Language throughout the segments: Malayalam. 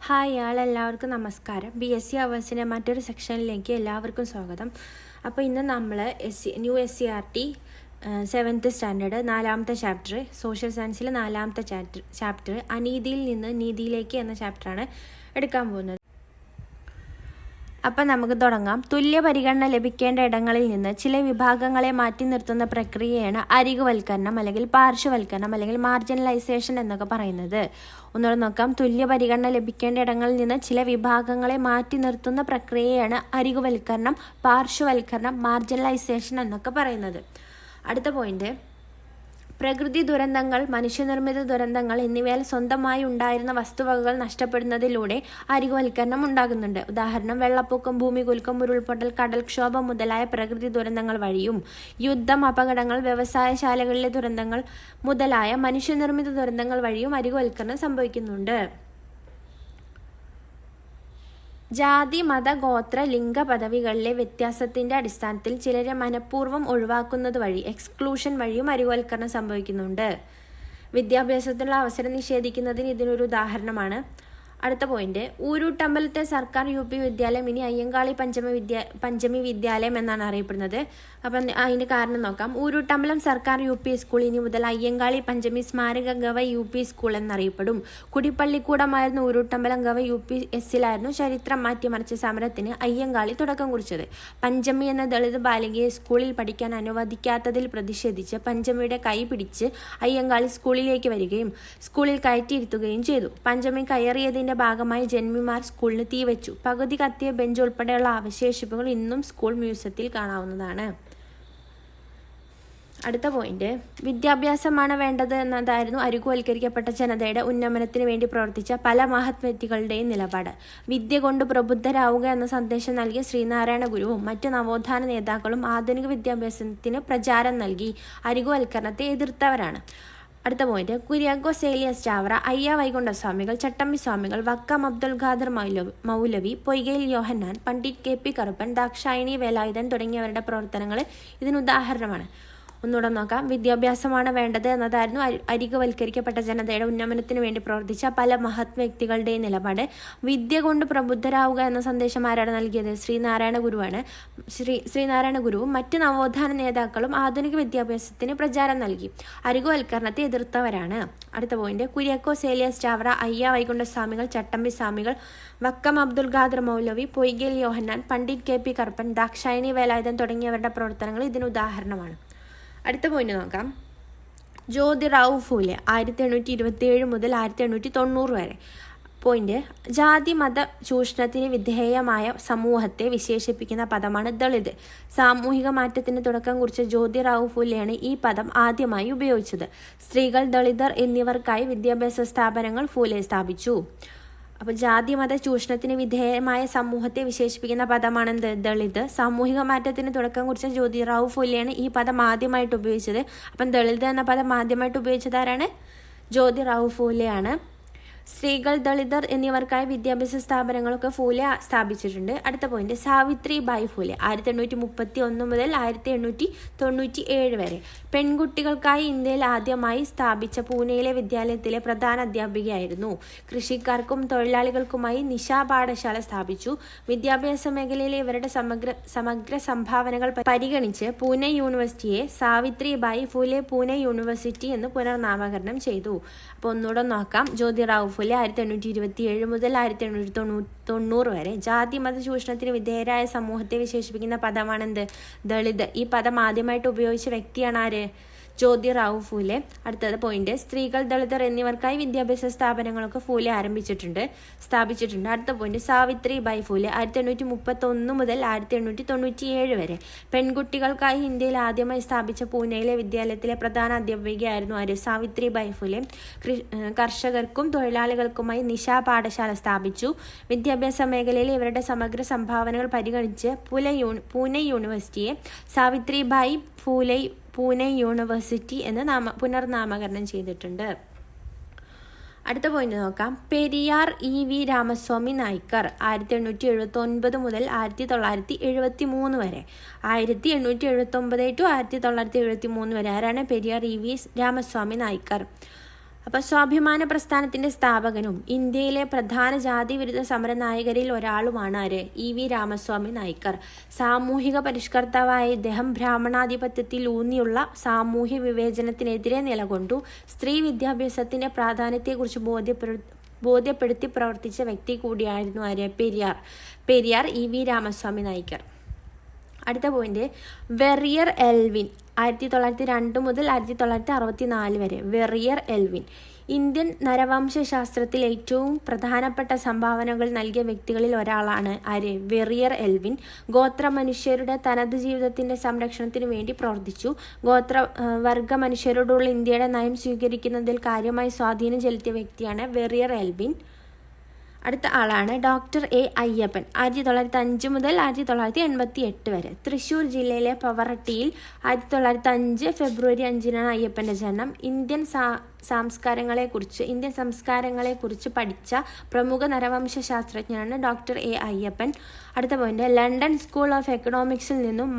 ഹായ് എല്ലാവർക്കും നമസ്കാരം. BSc അവേഴ്സിൻ്റെ മറ്റൊരു സെക്ഷനിലേക്ക് എല്ലാവർക്കും സ്വാഗതം. അപ്പോൾ ഇന്ന് നമ്മൾ ന്യൂ SCERT 7th സ്റ്റാൻഡേർഡ് 4ാമത്തെ ചാപ്റ്റർ, സോഷ്യൽ സയൻസിലെ 4ാമത്തെ ചാപ്റ്റർ അനീതിയിൽ നിന്ന് നീതിയിലേക്ക് എന്ന ചാപ്റ്ററാണ് എടുക്കാൻ പോകുന്നത്. അപ്പം നമുക്ക് തുടങ്ങാം. തുല്യ പരിഗണന ലഭിക്കേണ്ട ഇടങ്ങളിൽ നിന്ന് ചില വിഭാഗങ്ങളെ മാറ്റി നിർത്തുന്ന പ്രക്രിയയാണ് അരികുവൽക്കരണം അല്ലെങ്കിൽ പാർശ്വവൽക്കരണം അല്ലെങ്കിൽ മാർജിനലൈസേഷൻ എന്നൊക്കെ പറയുന്നത്. ഒന്നുകൂടെ നോക്കാം. തുല്യ പരിഗണന ലഭിക്കേണ്ട ഇടങ്ങളിൽ നിന്ന് ചില വിഭാഗങ്ങളെ മാറ്റി നിർത്തുന്ന പ്രക്രിയയാണ് അരികുവൽക്കരണം, പാർശ്വവൽക്കരണം, മാർജിനലൈസേഷൻ എന്നൊക്കെ പറയുന്നത്. അടുത്ത പോയിന്റ്, പ്രകൃതി ദുരന്തങ്ങൾ, മനുഷ്യനിർമ്മിത ദുരന്തങ്ങൾ എന്നിവയാൽ സ്വന്തമായി ഉണ്ടായിരുന്ന വസ്തുവകകൾ നഷ്ടപ്പെടുന്നതിലൂടെ അരികുവൽക്കരണം ഉണ്ടാകുന്നുണ്ട്. ഉദാഹരണം വെള്ളപ്പൊക്കം, ഭൂമികുലുക്കം, ഉരുൾപൊട്ടൽ, കടൽക്ഷോഭം മുതലായ പ്രകൃതി ദുരന്തങ്ങൾ വഴിയും യുദ്ധം, അപകടങ്ങൾ, വ്യവസായശാലകളിലെ ദുരന്തങ്ങൾ മുതലായ മനുഷ്യനിർമ്മിത ദുരന്തങ്ങൾ വഴിയും അരികുവൽക്കരണം സംഭവിക്കുന്നുണ്ട്. ജാതി, മത, ഗോത്ര, ലിംഗ പദവികളിലെ വ്യത്യാസത്തിന്റെ അടിസ്ഥാനത്തിൽ ചിലരെ മനഃപൂർവ്വം ഒഴിവാക്കുന്നത് വഴി എക്സ്ക്ലൂഷൻ വഴിയും അരികുവൽക്കരണം സംഭവിക്കുന്നുണ്ട്. വിദ്യാഭ്യാസത്തിനുള്ള അവസരം നിഷേധിക്കുന്നതിന് ഇതിനൊരു ഉദാഹരണമാണ്. അടുത്ത പോയിന്റ്, ഊരൂട്ടമ്പലത്തെ സർക്കാർ UP വിദ്യാലയം ഇനി അയ്യങ്കാളി പഞ്ചമി വിദ്യാലയം എന്നാണ് അറിയപ്പെടുന്നത്. അപ്പം അതിൻ്റെ കാരണം നോക്കാം. ഊരൂട്ടമ്പലം സർക്കാർ UP സ്കൂൾ ഇനി മുതൽ അയ്യങ്കാളി പഞ്ചമി സ്മാരക ഗവ UP സ്കൂൾ എന്നറിയപ്പെടും. കുടിപ്പള്ളിക്കൂടമായിരുന്നു ഊരൂട്ടമ്പലം ഗവ UPSലായിരുന്നു ചരിത്രം മാറ്റിമറിച്ച സമരത്തിന് അയ്യങ്കാളി തുടക്കം കുറിച്ചത്. പഞ്ചമി എന്ന ദളിത് ബാലികയെ സ്കൂളിൽ പഠിക്കാൻ അനുവദിക്കാത്തതിൽ പ്രതിഷേധിച്ച് പഞ്ചമിയുടെ കൈ പിടിച്ച് അയ്യങ്കാളി സ്കൂളിലേക്ക് വരികയും സ്കൂളിൽ കയറ്റിയിരുത്തുകയും ചെയ്തു. പഞ്ചമി കയറിയതിന് ഭാഗമായി ജന്മിമാർ സ്കൂളിന് തീവച്ചു. പകുതി കത്തിയ ബെഞ്ച് ഉൾപ്പെടെയുള്ള അവശേഷിപ്പുകൾ ഇന്നും സ്കൂൾ മ്യൂസിയത്തിൽ കാണാവുന്നതാണ്. അടുത്ത പോയിന്റ്, വിദ്യാഭ്യാസമാണ് വേണ്ടത് എന്നതായിരുന്നു അരികുവൽക്കരിക്കപ്പെട്ട ജനതയുടെ ഉന്നമനത്തിന് വേണ്ടി പ്രവർത്തിച്ച പല മഹത് വ്യക്തികളുടെയും നിലപാട്. വിദ്യ കൊണ്ട് പ്രബുദ്ധരാവുക എന്ന സന്ദേശം നൽകിയ ശ്രീനാരായണ ഗുരുവും മറ്റു നവോത്ഥാന നേതാക്കളും ആധുനിക വിദ്യാഭ്യാസത്തിന് പ്രചാരം നൽകി അരികുവൽക്കരണത്തെ എതിർത്തവരാണ്. അടുത്ത പോയിന്റ്, കുര്യാക്കോസ് ഏലിയാസ് ചാവറ, അയ്യ വൈകുണ്ഠസ്വാമികൾ, ചട്ടമ്പി സ്വാമികൾ, വക്കം അബ്ദുൽ ഖാദർ മൗലവി, പൊയ്കയിൽ യോഹന്നാൻ, പണ്ഡിറ്റ് KP കറുപ്പൻ, ദാക്ഷായണി വേലായുധൻ തുടങ്ങിയവരുടെ പ്രവർത്തനങ്ങൾ ഇതിനുദാഹരണമാണ്. ഒന്നുകൂടെ നോക്കാം. വിദ്യാഭ്യാസമാണ് വേണ്ടത് എന്നതായിരുന്നു അരികുവൽക്കരിക്കപ്പെട്ട ജനതയുടെ ഉന്നമനത്തിന് വേണ്ടി പ്രവർത്തിച്ച പല മഹത് വ്യക്തികളുടെയും നിലപാട്. വിദ്യ കൊണ്ട് പ്രബുദ്ധരാവുക എന്ന സന്ദേശം ആരാണ് നൽകിയത്? ശ്രീനാരായണ ഗുരുവാണ്. ശ്രീനാരായണ ഗുരുവും മറ്റ് നവോത്ഥാന നേതാക്കളും ആധുനിക വിദ്യാഭ്യാസത്തിന് പ്രചാരം നൽകി അരികുവൽക്കരണത്തെ എതിർത്തവരാണ്. അടുത്ത പോയിന്റ്, കുര്യാക്കോസ് ഏലിയാസ് ചാവറ, അയ്യ വൈകുണ്ഠസ്വാമികൾ, ചട്ടമ്പി സ്വാമികൾ, വക്കം അബ്ദുൽ ഖാദർ മൗലവി, പൊയ്കയിൽ യോഹന്നാൻ, പണ്ഡിറ്റ് KP കറുപ്പൻ, ദാക്ഷായണി വേലായുധൻ തുടങ്ങിയവരുടെ പ്രവർത്തനങ്ങൾ ഇതിനുദാഹരണമാണ്. അടുത്ത പോയിന്റ് നോക്കാം. ജ്യോതിറാവു ഫൂലെ 1827 മുതൽ 1890 വരെ. പോയിന്റ്, ജാതി മത ചൂഷണത്തിന് വിധേയമായ സമൂഹത്തെ വിശേഷിപ്പിക്കുന്ന പദമാണ് ദളിത്. സാമൂഹിക മാറ്റത്തിന് തുടക്കം കുറിച്ച ജ്യോതിറാവു ഫൂലെയാണ് ഈ പദം ആദ്യമായി ഉപയോഗിച്ചത്. സ്ത്രീകൾ, ദളിതർ എന്നിവർക്കായി വിദ്യാഭ്യാസ സ്ഥാപനങ്ങൾ ഫൂലെ സ്ഥാപിച്ചു. അപ്പോൾ ജാതി മത ചൂഷണത്തിന് വിധേയമായ സമൂഹത്തെ വിശേഷിപ്പിക്കുന്ന പദമാണെന്ത്? ദളിത്. സാമൂഹിക മാറ്റത്തിന് തുടക്കം കുറിച്ച ജ്യോതിറാവു ഫൂലെയാണ് ഈ പദം ആദ്യമായിട്ട് ഉപയോഗിച്ചത്. അപ്പം ദളിത് എന്ന പദം ആദ്യമായിട്ട് ഉപയോഗിച്ചത് ആരാണ്? ജ്യോതിറാവു ഫൂലെയാണ്. സ്ത്രീകൾ, ദളിതർ എന്നിവർക്കായി വിദ്യാഭ്യാസ സ്ഥാപനങ്ങളൊക്കെ ഫൂലെ സ്ഥാപിച്ചിട്ടുണ്ട്. അടുത്ത പോയിന്റ്, സാവിത്രി ബായി ഫൂലെ 1831 മുതൽ 1897 വരെ. പെൺകുട്ടികൾക്കായി ഇന്ത്യയിൽ ആദ്യമായി സ്ഥാപിച്ച പൂനെയിലെ വിദ്യാലയത്തിലെ പ്രധാന അധ്യാപികയായിരുന്നു. കൃഷിക്കാർക്കും തൊഴിലാളികൾക്കുമായി നിശാ പാഠശാല സ്ഥാപിച്ചു. വിദ്യാഭ്യാസ മേഖലയിലെ ഇവരുടെ സമഗ്ര സംഭാവനകൾ പരിഗണിച്ച് പൂനെ യൂണിവേഴ്സിറ്റിയെ സാവിത്രി ബായി ഫൂലെ പൂനെ യൂണിവേഴ്സിറ്റി എന്ന് പുനർനാമകരണം ചെയ്തു. അപ്പോൾ ഒന്നുകൂടെ നോക്കാം. ജ്യോതിറാവു ഫൂലെ 1827 മുതൽ 1890 വരെ. ജാതി മത ചൂഷണത്തിന് വിധേയരായ സമൂഹത്തെ വിശേഷിപ്പിക്കുന്ന പദമാണെന്ത്? ദളിത്. ഈ പദം ആദ്യമായിട്ട് ഉപയോഗിച്ച വ്യക്തിയാണ് ആര്? ജ്യോതിറാവു ഫൂലെ. അടുത്തത് പോയിന്റ്, സ്ത്രീകൾ, ദളിതർ എന്നിവർക്കായി വിദ്യാഭ്യാസ സ്ഥാപനങ്ങളൊക്കെ ഫൂലെ സ്ഥാപിച്ചിട്ടുണ്ട്. അടുത്ത പോയിന്റ്, സാവിത്രി ബായി ഫൂലെ 1831 മുതൽ 1897 വരെ. പെൺകുട്ടികൾക്കായി ഇന്ത്യയിൽ ആദ്യമായി സ്ഥാപിച്ച പൂനെയിലെ വിദ്യാലയത്തിലെ പ്രധാന അധ്യാപികയായിരുന്നു ആര്? സാവിത്രി ബായി ഫൂലെ. കർഷകർക്കും തൊഴിലാളികൾക്കുമായി നിശാ പാഠശാല സ്ഥാപിച്ചു. വിദ്യാഭ്യാസ മേഖലയിൽ ഇവരുടെ സമഗ്ര സംഭാവനകൾ പരിഗണിച്ച് പൂനെ യൂണിവേഴ്സിറ്റിയെ സാവിത്രി ബായി ഫൂലെ പൂനെ യൂണിവേഴ്സിറ്റി എന്ന് പുനർനാമകരണം ചെയ്തിട്ടുണ്ട്. അടുത്ത പോയിന്റ് നോക്കാം. പെരിയാർ EV രാമസ്വാമി നായ്ക്കർ 1879 മുതൽ 1973 വരെ. 1879 to 1973 വരെ. ആരാണ്? പെരിയാർ EV രാമസ്വാമി നായ്ക്കർ. അപ്പോൾ സ്വാഭിമാന പ്രസ്ഥാനത്തിൻ്റെ സ്ഥാപകനും ഇന്ത്യയിലെ പ്രധാന ജാതിവിരുദ്ധ സമര നായകരിൽ ഒരാളുമാണ് ആര്? ഇ.വി. രാമസ്വാമി നായ്ക്കർ. സാമൂഹിക പരിഷ്കർത്താവായ ഇദ്ദേഹം ബ്രാഹ്മണാധിപത്യത്തിൽ ഊന്നിയുള്ള സാമൂഹ്യ വിവേചനത്തിനെതിരെ നിലകൊണ്ടു. സ്ത്രീ വിദ്യാഭ്യാസത്തിൻ്റെ പ്രാധാന്യത്തെക്കുറിച്ച് ബോധ്യപ്പെടുത്തി പ്രവർത്തിച്ച വ്യക്തി കൂടിയായിരുന്നു ആര്? പെരിയാർ ഇ.വി. രാമസ്വാമി നായ്ക്കർ. അടുത്ത പോയിന്റ്, വെറിയർ എൽവിൻ 1902 മുതൽ 1964 വരെ. വെറിയർ എൽവിൻ ഇന്ത്യൻ നരവംശാസ്ത്രത്തിൽ ഏറ്റവും പ്രധാനപ്പെട്ട സംഭാവനകൾ നൽകിയ വ്യക്തികളിൽ ഒരാളാണ് ആര്? വെറിയർ എൽവിൻ. ഗോത്ര മനുഷ്യരുടെ തനത് ജീവിതത്തിന്റെ സംരക്ഷണത്തിനു വേണ്ടി പ്രവർത്തിച്ചു. വർഗ മനുഷ്യരോടുള്ള ഇന്ത്യയുടെ നയം സ്വീകരിക്കുന്നതിൽ കാര്യമായി സ്വാധീനം ചെലുത്തിയ വ്യക്തിയാണ് വെറിയർ എൽവിൻ. അടുത്ത ആളാണ് ഡോക്ടർ എ അയ്യപ്പൻ. 1905 മുതൽ 1988 വരെ. തൃശ്ശൂർ ജില്ലയിലെ പവറട്ടിയിൽ 1905 ഫെബ്രുവരി 5-നാണ് അയ്യപ്പൻ്റെ ജനനം. ഇന്ത്യൻ സംസ്കാരങ്ങളെക്കുറിച്ച് പഠിച്ച പ്രമുഖ നരവംശ ശാസ്ത്രജ്ഞനാണ് ഡോക്ടർ എ അയ്യപ്പൻ. അടുത്ത പോയിന്റ്, ലണ്ടൻ സ്കൂൾ ഓഫ് എക്കണോമിക്സിൽ നിന്നും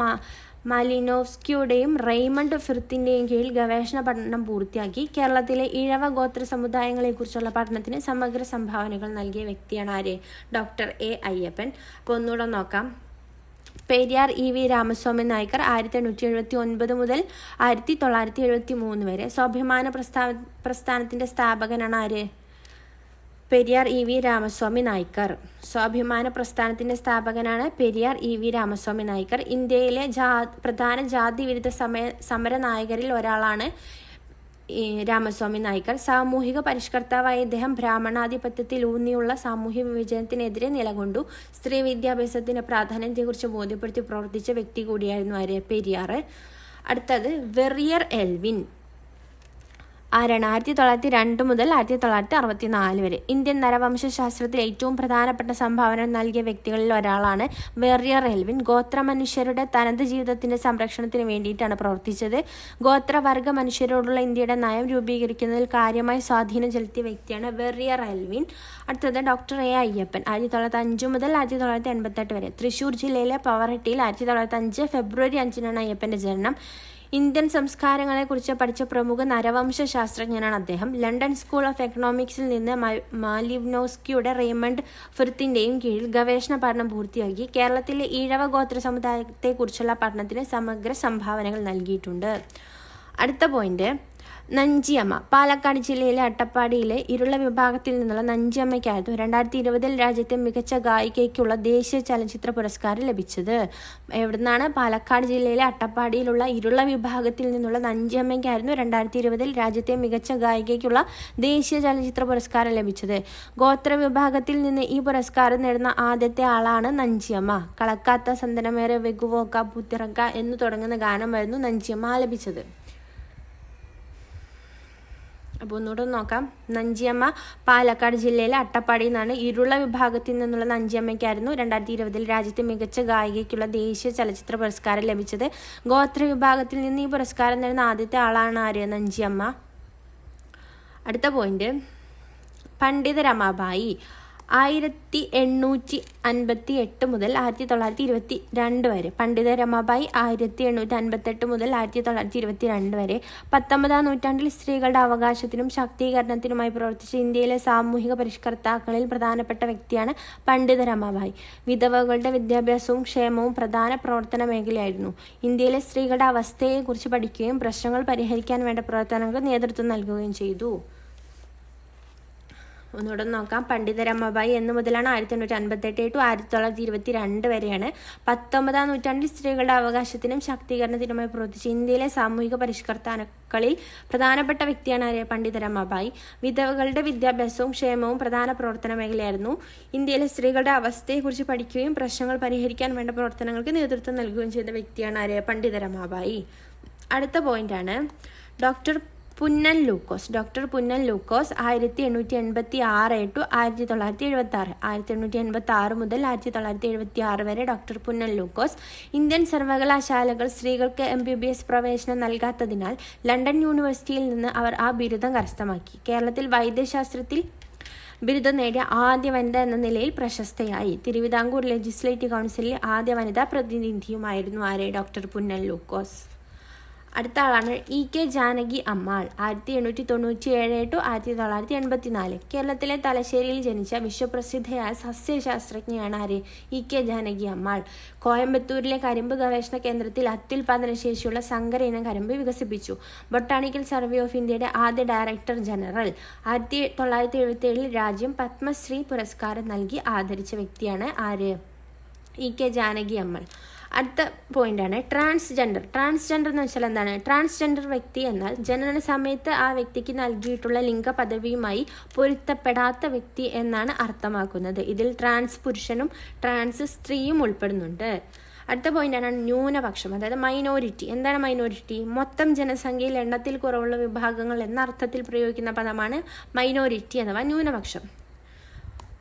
മാലിനോവ്സ്കിയുടെയും റെയ്മണ്ട് ഫിർത്തിൻ്റെയും കീഴിൽ ഗവേഷണ പഠനം പൂർത്തിയാക്കി. കേരളത്തിലെ ഇഴവ ഗോത്ര സമുദായങ്ങളെക്കുറിച്ചുള്ള പഠനത്തിന് സമഗ്ര സംഭാവനകൾ നൽകിയ വ്യക്തിയാണ് ആര്? Doctor A Ayyappan. അപ്പോൾ ഒന്നുകൂടെ നോക്കാം. പെരിയാർ ഇ.വി. രാമസ്വാമി നായ്ക്കർ 1879 മുതൽ 1973 വരെ. സ്വാഭിമാന പ്രസ്ഥാനത്തിൻ്റെ സ്ഥാപകനാണ് ആര്? പെരിയാർ ഇ.വി. രാമസ്വാമി നായ്ക്കർ. സ്വാഭിമാന പ്രസ്ഥാനത്തിൻ്റെ സ്ഥാപകനാണ് പെരിയാർ ഇ.വി. രാമസ്വാമി നായ്ക്കർ. ഇന്ത്യയിലെ പ്രധാന ജാതി വിരുദ്ധ സമര നായകരിൽ ഒരാളാണ് രാമസ്വാമി നായ്ക്കർ. സാമൂഹിക പരിഷ്കർത്താവായ ഇദ്ദേഹം ബ്രാഹ്മണാധിപത്യത്തിൽ ഊന്നിയുള്ള സാമൂഹ്യ വിവേചനത്തിനെതിരെ നിലകൊണ്ടു. സ്ത്രീ വിദ്യാഭ്യാസത്തിൻ്റെ പ്രാധാന്യത്തെക്കുറിച്ച് ബോധ്യപ്പെടുത്തി പ്രവർത്തിച്ച വ്യക്തി കൂടിയായിരുന്നു ആര്? പെരിയാർ. അടുത്തത് വെറിയർ എൽവിൻ ആരാണ്? 1902 മുതൽ 1964 വരെ. ഇന്ത്യൻ നരവംശാസ്ത്രത്തിൽ ഏറ്റവും പ്രധാനപ്പെട്ട സംഭാവന നൽകിയ വ്യക്തികളിൽ ഒരാളാണ് വെറിയർ എൽവിൻ. ഗോത്ര മനുഷ്യരുടെ തനത് ജീവിതത്തിന്റെ സംരക്ഷണത്തിന് വേണ്ടിയിട്ടാണ് പ്രവർത്തിച്ചത്. ഗോത്രവർഗ മനുഷ്യരോടുള്ള ഇന്ത്യയുടെ നയം രൂപീകരിക്കുന്നതിൽ കാര്യമായി സ്വാധീനം ചെലുത്തിയ വ്യക്തിയാണ് വെറിയർ എൽവിൻ. അടുത്തത് ഡോക്ടർ എ അയ്യപ്പൻ. 1905 മുതൽ 1988 വരെ. തൃശ്ശൂർ ജില്ലയിലെ പവറട്ടിയിൽ 1905 ഫെബ്രുവരി 5-നാണ് അയ്യപ്പൻ്റെ ജനനം. ഇന്ത്യൻ സംസ്കാരങ്ങളെക്കുറിച്ച് പഠിച്ച പ്രമുഖ നരവംശ ശാസ്ത്രജ്ഞനാണ് അദ്ദേഹം. ലണ്ടൻ സ്കൂൾ ഓഫ് എക്കണോമിക്സിൽ നിന്ന് മാലിനോവ്സ്കിയുടെ റെയ്മണ്ട് ഫിർത്തിൻ്റെയും കീഴിൽ ഗവേഷണ പഠനം പൂർത്തിയാക്കി. കേരളത്തിലെ ഈഴവ ഗോത്ര സമുദായത്തെക്കുറിച്ചുള്ള പഠനത്തിന് സമഗ്ര സംഭാവനകൾ നൽകിയിട്ടുണ്ട്. അടുത്ത പോയിന്റ്, നഞ്ചിയമ്മ. പാലക്കാട് ജില്ലയിലെ അട്ടപ്പാടിയിലെ ഇരുള വിഭാഗത്തിൽ നിന്നുള്ള നഞ്ചിയമ്മയ്ക്കായിരുന്നു 2020 രാജ്യത്തെ മികച്ച ഗായികയ്ക്കുള്ള ദേശീയ ചലച്ചിത്ര പുരസ്കാരം ലഭിച്ചത്. എവിടുന്നാണ്? പാലക്കാട് ജില്ലയിലെ അട്ടപ്പാടിയിലുള്ള ഇരുള വിഭാഗത്തിൽ നിന്നുള്ള നഞ്ചിയമ്മയ്ക്കായിരുന്നു 2020 രാജ്യത്തെ മികച്ച ഗായികയ്ക്കുള്ള ദേശീയ ചലച്ചിത്ര പുരസ്കാരം ലഭിച്ചത്. ഗോത്ര വിഭാഗത്തിൽ നിന്ന് ഈ പുരസ്കാരം നേടുന്ന ആദ്യത്തെ ആളാണ് നഞ്ചിയമ്മ. കളക്കാത്ത സന്തനമേറെ വെഗുവോക്ക പുത്തിറക്ക എന്നു തുടങ്ങുന്ന ഗാനമായിരുന്നു നഞ്ചിയമ്മ ആലപിച്ചത്. അപ്പോൾ ഒന്നുകൂടെ നോക്കാം. നഞ്ചിയമ്മ പാലക്കാട് ജില്ലയിലെ അട്ടപ്പാടിയിൽ നിന്നാണ്. ഇരുള വിഭാഗത്തിൽ നിന്നുള്ള നഞ്ചിയമ്മയ്ക്കായിരുന്നു 2020 രാജ്യത്തെ മികച്ച ഗായികയ്ക്കുള്ള ദേശീയ ചലച്ചിത്ര പുരസ്കാരം ലഭിച്ചത്. ഗോത്ര വിഭാഗത്തിൽ നിന്ന് ഈ പുരസ്കാരം നേടുന്ന ആദ്യത്തെ ആളാണ് ആര്? നഞ്ചിയമ്മ. അടുത്ത പോയിന്റ്, പണ്ഡിത രമാബായി. 1858 മുതൽ 1922 വരെ. പണ്ഡിത രമാബായി 1858 മുതൽ 1922 വരെ. 19-ാം നൂറ്റാണ്ടിൽ സ്ത്രീകളുടെ അവകാശത്തിനും ശാക്തീകരണത്തിനുമായി പ്രവർത്തിച്ച ഇന്ത്യയിലെ സാമൂഹിക പരിഷ്കർത്താക്കളിൽ പ്രധാനപ്പെട്ട വ്യക്തിയാണ് പണ്ഡിത രമാബായി. വിധവകളുടെ വിദ്യാഭ്യാസവും ക്ഷേമവും പ്രധാന പ്രവർത്തന മേഖലയായിരുന്നു. ഇന്ത്യയിലെ സ്ത്രീകളുടെ അവസ്ഥയെക്കുറിച്ച് പഠിക്കുകയും പ്രശ്നങ്ങൾ പരിഹരിക്കാൻ വേണ്ട പ്രവർത്തനങ്ങൾക്ക് നേതൃത്വം നൽകുകയും ചെയ്തു. ഒന്നുകൂടെ നോക്കാം. പണ്ഡിത രമാബായി എന്ന് മുതലാണ് 1858 to 1922 വരെയാണ്. 19-ാം നൂറ്റാണ്ടിൽ സ്ത്രീകളുടെ അവകാശത്തിനും ശാക്തീകരണത്തിനുമായി പ്രവർത്തിച്ച ഇന്ത്യയിലെ സാമൂഹിക പരിഷ്കർത്താക്കളിൽ പ്രധാനപ്പെട്ട വ്യക്തിയാണ് ആര്? പണ്ഡിത രമാബായി. വിധവകളുടെ വിദ്യാഭ്യാസവും ക്ഷേമവും പ്രധാന പ്രവർത്തന മേഖലയായിരുന്നു. ഇന്ത്യയിലെ സ്ത്രീകളുടെ അവസ്ഥയെക്കുറിച്ച് പഠിക്കുകയും പ്രശ്നങ്ങൾ പരിഹരിക്കാൻ വേണ്ട പ്രവർത്തനങ്ങൾക്ക് നേതൃത്വം നൽകുകയും ചെയ്ത വ്യക്തിയാണ് ആര്? പണ്ഡിത രമാബായി. അടുത്ത പോയിന്റാണ് doctor Punnen Lukose. Doctor Punnen Lukose 1886 to 1976. 1886 മുതൽ 1976 വരെ ഡോക്ടർ പുന്നൻ ലൂക്കോസ്. ഇന്ത്യൻ സർവകലാശാലകൾ സ്ത്രീകൾക്ക് MBBS പ്രവേശനം നൽകാത്തതിനാൽ ലണ്ടൻ യൂണിവേഴ്സിറ്റിയിൽ നിന്ന് അവർ ആ ബിരുദം കരസ്ഥമാക്കി. കേരളത്തിൽ വൈദ്യശാസ്ത്രത്തിൽ ബിരുദം നേടിയ ആദ്യ വനിത എന്ന നിലയിൽ പ്രശസ്തയായി. തിരുവിതാംകൂർ ലെജിസ്ലേറ്റീവ് കൗൺസിലിലെ ആദ്യ വനിതാ പ്രതിനിധിയുമായിരുന്നു ആര്? ഡോക്ടർ പുന്നൻ ലൂക്കോസ്. അടുത്ത ആളാണ് EK ജാനകി അമ്മാൾ. 1897 to 1984. കേരളത്തിലെ തലശ്ശേരിയിൽ ജനിച്ച വിശ്വപ്രസിദ്ധയായ സസ്യശാസ്ത്രജ്ഞയാണ് ആര്? EK ജാനകി അമ്മാൾ. കോയമ്പത്തൂരിലെ കരിമ്പ് ഗവേഷണ കേന്ദ്രത്തിൽ അത്യുൽപാദന ശേഷിയുള്ള സങ്കര ഇനം കരിമ്പ് വികസിപ്പിച്ചു. ബൊട്ടാണിക്കൽ സർവേ ഓഫ് ഇന്ത്യയുടെ ആദ്യ ഡയറക്ടർ ജനറൽ. 1977 രാജ്യം പത്മശ്രീ പുരസ്കാരം നൽകി ആദരിച്ച വ്യക്തിയാണ് ആര്? EK ജാനകി അമ്മാൾ. അടുത്ത പോയിന്റാണ് ട്രാൻസ്ജെൻഡർ. ട്രാൻസ്ജെൻഡർ എന്ന് വെച്ചാൽ എന്താണ്? ട്രാൻസ്ജെൻഡർ വ്യക്തി എന്നാൽ ജനന സമയത്ത് ആ വ്യക്തിക്ക് നൽകിയിട്ടുള്ള ലിംഗ പദവിയുമായി പൊരുത്തപ്പെടാത്ത വ്യക്തി എന്നാണ് അർത്ഥമാക്കുന്നത്. ഇതിൽ ട്രാൻസ് പുരുഷനും ട്രാൻസ് സ്ത്രീയും ഉൾപ്പെടുന്നുണ്ട്. അടുത്ത പോയിന്റാണ് ന്യൂനപക്ഷം, അതായത് മൈനോരിറ്റി. എന്താണ് മൈനോരിറ്റി? മൊത്തം ജനസംഖ്യയിൽ എണ്ണത്തിൽ കുറവുള്ള വിഭാഗങ്ങൾ എന്ന അർത്ഥത്തിൽ പ്രയോഗിക്കുന്ന പദമാണ് മൈനോരിറ്റി അഥവാ ന്യൂനപക്ഷം.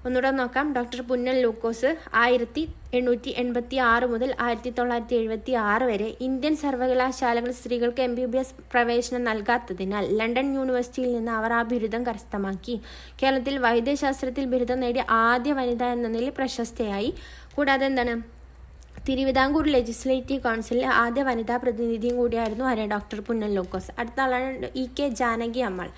ഒന്നുകൂടെ നോക്കാം. ഡോക്ടർ പുന്നൽ ലൂക്കോസ് 1886 മുതൽ 1976 വരെ ഇന്ത്യൻ സർവകലാശാലകൾ സ്ത്രീകൾക്ക് MBBS പ്രവേശനം നൽകാത്തതിനാൽ ലണ്ടൻ യൂണിവേഴ്സിറ്റിയിൽ നിന്ന് അവർ ആ ബിരുദം കരസ്ഥമാക്കി. കേരളത്തിൽ വൈദ്യശാസ്ത്രത്തിൽ ബിരുദം നേടിയ ആദ്യ വനിത എന്ന നിലയിൽ പ്രശസ്തയായി. കൂടാതെ എന്താണ്? തിരുവിതാംകൂർ ലെജിസ്ലേറ്റീവ് കൗൺസിലിലെ ആദ്യ വനിതാ പ്രതിനിധിയും കൂടിയായിരുന്നു ആര്? ഡോക്ടർ പുന്നൽ ലൂക്കോസ്. അടുത്ത ആളാണ് EK ജാനകി അമ്മാൾ.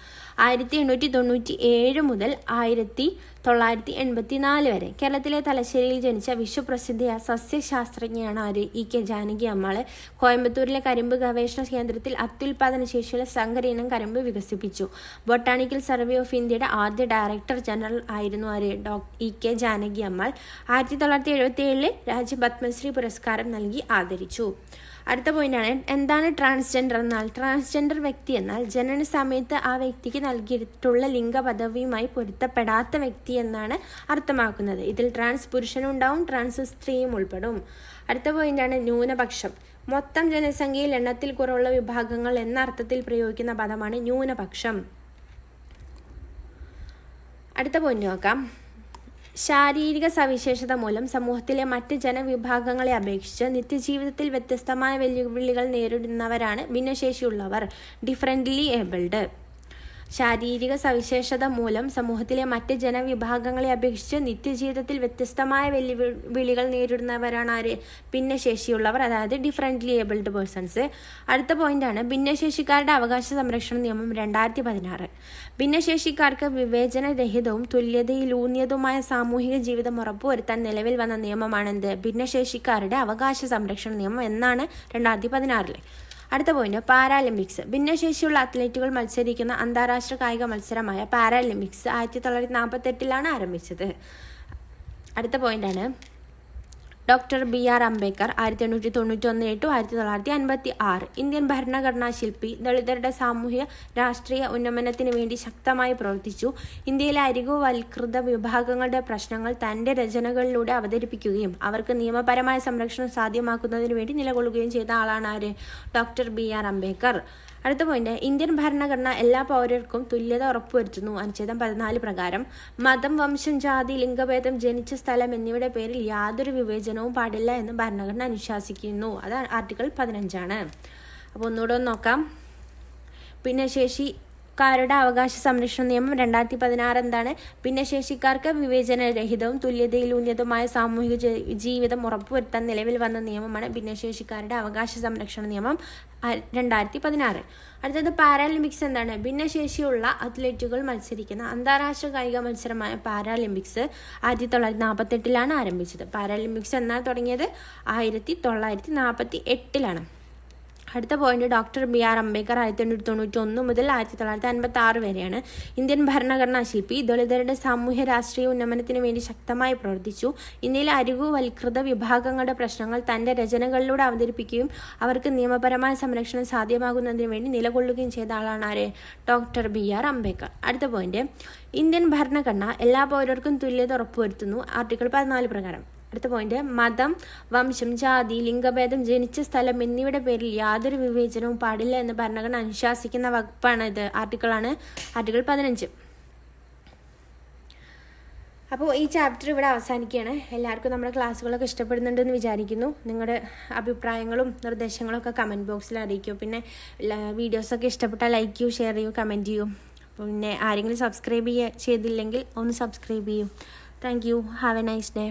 1897 മുതൽ 1984 വരെ കേരളത്തിലെ തലശ്ശേരിയിൽ ജനിച്ച വിശ്വപ്രസിദ്ധ സസ്യശാസ്ത്രജ്ഞയാണ് ആര്? EK ജാനകി അമ്മാൾ. കോയമ്പത്തൂരിലെ കരിമ്പ് ഗവേഷണ കേന്ദ്രത്തിൽ അത്യുൽപാദന ശേഷിയുള്ള സങ്കര ഇനം കരിമ്പ് വികസിപ്പിച്ചു. ബൊട്ടാണിക്കൽ സർവേ ഓഫ് ഇന്ത്യയുടെ ആദ്യ ഡയറക്ടർ ജനറൽ ആയിരുന്നു ആര്? EK ജാനകി അമ്മാൾ. 1977 രാജ്യം പത്മശ്രീ പുരസ്കാരം നൽകി ആദരിച്ചു. അടുത്ത പോയിന്റാണ് എന്താണ് ട്രാൻസ്ജെൻഡർ എന്നാൽ? ട്രാൻസ്ജെൻഡർ വ്യക്തി എന്നാൽ ജനന സമയത്ത് ആ വ്യക്തിക്ക് നൽകിയിട്ടുള്ള ലിംഗ പദവിയുമായി പൊരുത്തപ്പെടാത്ത വ്യക്തി എന്നാണ് അർത്ഥമാക്കുന്നത്. ഇതിൽ ട്രാൻസ് പുരുഷനും ഉണ്ടാവും, ട്രാൻസ് സ്ത്രീയും ഉൾപ്പെടും. അടുത്ത പോയിന്റാണ് ന്യൂനപക്ഷം. മൊത്തം ജനസംഖ്യയിൽ എണ്ണത്തിൽ കുറവുള്ള വിഭാഗങ്ങൾ എന്ന അർത്ഥത്തിൽ പ്രയോഗിക്കുന്ന പദമാണ് ന്യൂനപക്ഷം. അടുത്ത പോയിന്റ് നോക്കാം. ശാരീരിക സവിശേഷത മൂലം സമൂഹത്തിലെ മറ്റ് ജനവിഭാഗങ്ങളെ അപേക്ഷിച്ച് നിത്യജീവിതത്തിൽ വ്യത്യസ്തമായ വെല്ലുവിളികൾ നേരിടുന്നവരാണ് ഭിന്നശേഷിയുള്ളവർ, ഡിഫറൻ്റ്ലി ഏബിൾഡ്. ശാരീരിക സവിശേഷത മൂലം സമൂഹത്തിലെ മറ്റ് ജനവിഭാഗങ്ങളെ അപേക്ഷിച്ച് നിത്യജീവിതത്തിൽ വ്യത്യസ്തമായ വെല്ലുവിളികൾ നേരിടുന്നവരാണ് ആര്? ഭിന്നശേഷിയുള്ളവർ, അതായത് ഡിഫറൻ്റ്ലി ഏബിൾഡ് പേഴ്സൺസ്. അടുത്ത പോയിന്റാണ് ഭിന്നശേഷിക്കാരുടെ അവകാശ സംരക്ഷണ നിയമം 2016. ഭിന്നശേഷിക്കാർക്ക് വിവേചനരഹിതവും തുല്യതയിലൂന്നിയതുമായ സാമൂഹിക ജീവിതം ഉറപ്പുവരുത്താൻ നിലവിൽ വന്ന നിയമമാണെന്ത്? ഭിന്നശേഷിക്കാരുടെ അവകാശ സംരക്ഷണ നിയമം എന്നാണ് 2016. അടുത്ത പോയിന്റ് പാരാലിമ്പിക്സ്. ഭിന്നശേഷിയുള്ള അത്ലറ്റുകൾ മത്സരിക്കുന്ന അന്താരാഷ്ട്ര കായിക മത്സരമായ പാരാലിമ്പിക്സ് 1948 ആരംഭിച്ചത്. അടുത്ത പോയിന്റാണ് doctor BR Ambedkar. 1891 to 1956. Indian ഭരണഘടനാ ശില്പി. ദളിതരുടെ സാമൂഹിക രാഷ്ട്രീയ ഉന്നമനത്തിന് വേണ്ടി ശക്തമായി പ്രവർത്തിച്ചു. ഇന്ത്യയിലെ അരികുവൽകൃത വിഭാഗങ്ങളുടെ പ്രശ്നങ്ങൾ തൻ്റെ രചനകളിലൂടെ അവതരിപ്പിക്കുകയും അവർക്ക് നിയമപരമായ സംരക്ഷണം സാധ്യമാക്കുന്നതിന് വേണ്ടി നിലകൊള്ളുകയും ചെയ്ത ആളാണ് ആര്? Doctor BR Ambedkar. അടുത്ത പോയിന്റ് ഇന്ത്യൻ ഭരണഘടന എല്ലാ പൗരർക്കും തുല്യത ഉറപ്പുവരുത്തുന്നു. അനുച്ഛേദം 14 പ്രകാരം മതം, വംശം, ജാതി, ലിംഗഭേദം, ജനിച്ച സ്ഥലം എന്നിവയുടെ പേരിൽ യാതൊരു വിവേചനവും പാടില്ല എന്ന് ഭരണഘടന അനുശാസിക്കുന്നു. അത് ആർട്ടിക്കിൾ 15. അപ്പോൾ ഒന്നുകൂടെ നോക്കാം. ഭിന്നശേഷിക്കാരുടെ അവകാശ സംരക്ഷണ നിയമം 2016 എന്താണ്? ഭിന്നശേഷിക്കാർക്ക് വിവേചനരഹിതവും തുല്യതയിലൂന്നിയതുമായ സാമൂഹിക ജീവിതം ഉറപ്പുവരുത്താൻ നിലവിൽ വന്ന നിയമമാണ് ഭിന്നശേഷിക്കാരുടെ അവകാശ സംരക്ഷണ നിയമം 2016. അടുത്തത് പാരാലിമ്പിക്സ് എന്താണ്? ഭിന്നശേഷിയുള്ള അത്ലറ്റുകൾ മത്സരിക്കുന്ന അന്താരാഷ്ട്ര കായിക മത്സരമായ പാരാലിമ്പിക്സ് 1948 ആരംഭിച്ചത്. പാരാലിമ്പിക്സ് എന്നാൽ തുടങ്ങിയത് 1948. അടുത്ത പോയിന്റ് ഡോക്ടർ BR അംബേദ്കർ 1891 മുതൽ 1956 വരെയാണ്. ഇന്ത്യൻ ഭരണഘടനാ ശില്പി. ദളിതരുടെ സാമൂഹ്യ രാഷ്ട്രീയ ഉന്നമനത്തിന് വേണ്ടി ശക്തമായി പ്രവർത്തിച്ചു. ഇന്ത്യയിലെ അരികുവൽകൃത വിഭാഗങ്ങളുടെ പ്രശ്നങ്ങൾ തൻ്റെ രചനകളിലൂടെ അവതരിപ്പിക്കുകയും അവർക്ക് നിയമപരമായ സംരക്ഷണം സാധ്യമാകുന്നതിന് വേണ്ടി നിലകൊള്ളുകയും ചെയ്ത ആളാണ് ആര്? Doctor BR Ambedkar. അടുത്ത പോയിന്റ് ഇന്ത്യൻ ഭരണഘടന എല്ലാ പൗരർക്കും തുല്യത ഉറപ്പുവരുത്തുന്നു. ആർട്ടിക്കിൾ 14 പ്രകാരം. അടുത്ത പോയിന്റ് മതം, വംശം, ജാതി, ലിംഗഭേദം, ജനിച്ച സ്ഥലം എന്നിവയുടെ പേരിൽ യാതൊരു വിവേചനവും പാടില്ല എന്ന് ഭരണഘടന അനുശാസിക്കുന്ന വകുപ്പാണ് ഇത്. ആർട്ടിക്കിൾ 15. അപ്പോൾ ഈ ചാപ്റ്റർ ഇവിടെ അവസാനിക്കുകയാണ്. എല്ലാവർക്കും നമ്മുടെ ക്ലാസ്സുകളൊക്കെ ഇഷ്ടപ്പെടുന്നുണ്ടെന്ന് വിചാരിക്കുന്നു. നിങ്ങളുടെ അഭിപ്രായങ്ങളും നിർദ്ദേശങ്ങളും ഒക്കെ കമൻറ്റ് ബോക്സിൽ അറിയിക്കൂ. പിന്നെ വീഡിയോസൊക്കെ ഇഷ്ടപ്പെട്ടാൽ ലൈക്ക് ചെയ്യൂ, ഷെയർ ചെയ്യൂ, കമൻറ്റ് ചെയ്യൂ. പിന്നെ ആരെങ്കിലും സബ്സ്ക്രൈബ് ചെയ്തില്ലെങ്കിൽ ഒന്ന് സബ്സ്ക്രൈബ് ചെയ്യൂ. Thank you. Have A nice day.